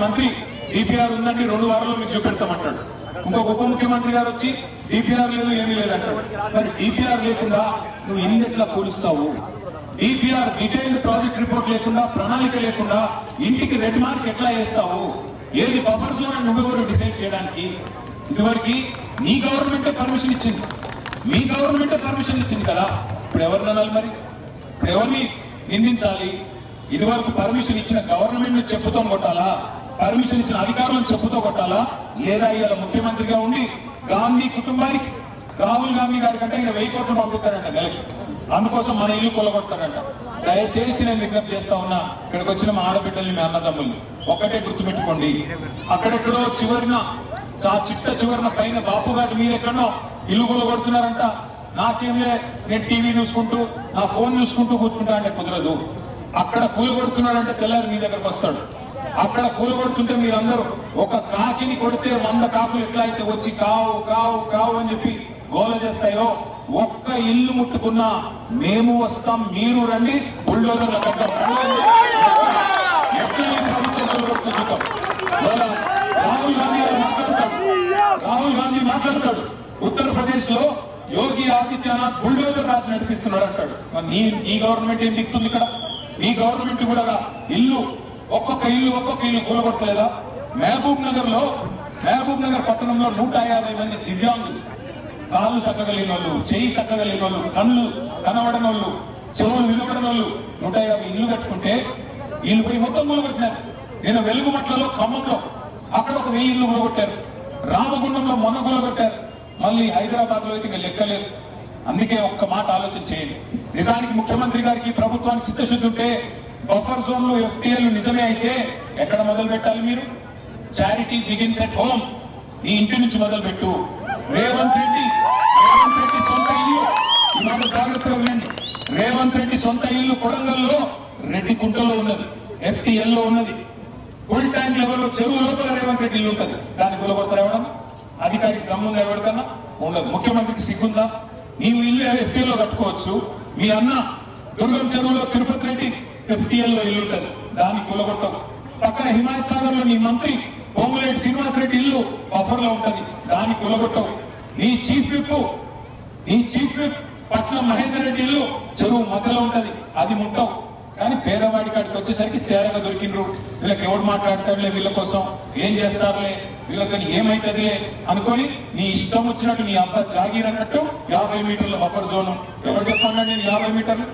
మంత్రి డిపిఆర్ ఉందండి 2 వారాల్లో మీకు చూపెడతామంటాడు. ఇంకొక ఉప ముఖ్యమంత్రి గారు వచ్చి డిపిఆర్ లేదు ఏమీ లేదంటాడు. మరి డిపిఆర్ లేకుండా నువ్వు ఇల్లు ఎట్లా కూలుస్తావు? డిపిఆర్ డీటెయిల్డ్ ప్రాజెక్ట్ రిపోర్ట్ లేకుండా, ప్రణాళిక లేకుండా ఇంటికి రెడ్ మార్క్ ఎట్లా వేస్తావు? ఏది బఫర్ జోన్ అని నువ్వెవరు డిసైడ్ చేయడానికి? ఇదివరకు నీ గవర్నమెంటే పర్మిషన్ ఇచ్చింది, మీ గవర్నమెంటే పర్మిషన్ ఇచ్చింది కదా. ఇప్పుడు ఎవరిని అనాలి? మరి ఇప్పుడు ఎవరిని నిందించాలి? ఇదివరకు పర్మిషన్ ఇచ్చిన గవర్నమెంట్ ను చెప్పుతో కొట్టాలా? పర్మిషన్ ఇచ్చిన అధికారులను చెప్పుతో కొట్టాలా? లేదా ఇవాళ ముఖ్యమంత్రిగా ఉండి గాంధీ కుటుంబానికి, రాహుల్ గాంధీ గారి కంటే ఈయన 1000 కోట్లు పంపిస్తారంట నెలకి, అందుకోసం మన ఇల్లు కొలగొడతారంట. దయచేసి నేను విజ్ఞప్తి చేస్తా ఉన్నా, ఇక్కడికి వచ్చిన మా ఆడబిడ్డల్ని, మీ అన్నదమ్ముల్ని ఒక్కటే గుర్తుపెట్టుకోండి. అక్కడెక్కడో చివరిన, ఆ చిట్ట చివరిన పైన బాపు గారి మీరెక్కడో ఇల్లు కొలగొడుతున్నారంట. నాకేంలే, నేను టీవీ చూసుకుంటూ, నా ఫోన్ చూసుకుంటూ కూర్చుంటా అంటే కుదరదు. అక్కడ కూలగొడుతున్నాడంటే తెల్లారి మీ దగ్గరకు వస్తాడు. అక్కడ కూలగొడుతుంటే మీరందరూ ఒక కాకిని కొడితే 100 కాకులు ఎట్లా అయితే వచ్చి కావు కావు కావు అని చెప్పి గోల చేస్తాయో, ఒక్క ఇల్లు ముట్టుకున్నా మేము వస్తాం, మీరు రండి, బుల్డోజర్ల కట్టాం. రాహుల్ గాంధీ మాట్లాడతాడు, ఉత్తరప్రదేశ్ లో యోగి ఆదిత్యనాథ్ బుల్డోజర్ రాజు నడిపిస్తున్నాడు అంటాడు. నీ గవర్నమెంట్ ఏం దిక్తుంది ఇక్కడ? ఈ గవర్నమెంట్ కూడా ఇల్లు ఒక్కొక్క ఇల్లు కూలగొట్టలేదా? మహబూబ్ నగర్ పట్టణంలో 150 మంది దివ్యాంగులు, కాళ్ళు చక్కగా లేని వాళ్ళు, చేయి చక్కగా లేని వాళ్ళు, కళ్ళు కనబడని వాళ్ళు, చెవులు వినబడని వాళ్ళు 150 ఇల్లు కట్టుకుంటే వీళ్ళు పోయి మొత్తం కూలగొట్టినారు. నేను వెలుగుమట్లలో, ఖమ్మంలో అక్కడ ఒక 1000 ఇల్లు కూలగొట్టారు. రామగుండంలో మొన్న కూలగొట్టారు. మళ్ళీ హైదరాబాద్ లో అయితే ఇంకా లెక్కలేదు. అందుకే ఒక్క మాట ఆలోచన చేయండి. నిజానికి ముఖ్యమంత్రి గారికి, ప్రభుత్వానికి చిత్తశుద్ధి ఉంటే బఫర్ జోన్ లో ఎఫ్టీఎల్ నిజమే అయితే ఎక్కడ మొదలు పెట్టాలి? మీరు చారిటీ బిగిన్స్ ఎట్ హోమ్, నీ ఇంటి నుంచి మొదలు పెట్టు. రేవంత్ రెడ్డి సొంత ఇల్లు, ఈ మాట జాగ్రత్తగా వినండి. రేవంత్ రెడ్డి సొంత ఇల్లు కొడంగల్లో రెడ్డికుంటలో ఉన్నది, ఎఫ్టీఎల్ లో ఉన్నది. ఫుల్ ట్యాంక్ లెవెల్లో చెరువు లోపల రేవంత్ రెడ్డి ఇల్లు ఉంటుంది. దాన్ని కూలగొడతారు ఎవడన్నా? అధికారికి దమ్ముందా? ఎవరికన్నా ఉండదు. ముఖ్యమంత్రికి సిగ్గుందా? నీవు ఇల్లు ఎఫ్టీఎల్ లో కట్టుకోవచ్చు. మీ అన్న దుర్గం చెరువులో తిరుపతి రెడ్డి ఎఫ్టీఎల్ లో ఇల్లు ఉంటుంది, దాన్ని కూలగొట్టవు. పక్కన హిమాయత్ సాగర్ లో నీ మంత్రి పొంగులేటి శ్రీనివాస్ రెడ్డి ఇల్లు బఫర్ లో ఉంటుంది, దాన్ని కూలగొట్టవు. నీ చీఫ్ విప్ పట్నం మహేందర్ రెడ్డి ఇల్లు చెరువు మధ్యలో ఉంటది, అది ముట్టవు. కానీ పేదవాడి కాడికి వచ్చేసరికి తేరగా దొరికిండ్రు. వీళ్ళకి ఎవరు మాట్లాడతారులే, వీళ్ళ కోసం ఏం చేస్తారులే, వీళ్ళకని ఏమైతుందిలే అనుకొని నీ ఇష్టం వచ్చినట్టు నీ అంతా జాగీర్ అన్నట్టు 50 మీటర్ల బఫర్ జోను. ఎవరు చెప్పాను నేను 50 మీటర్లు?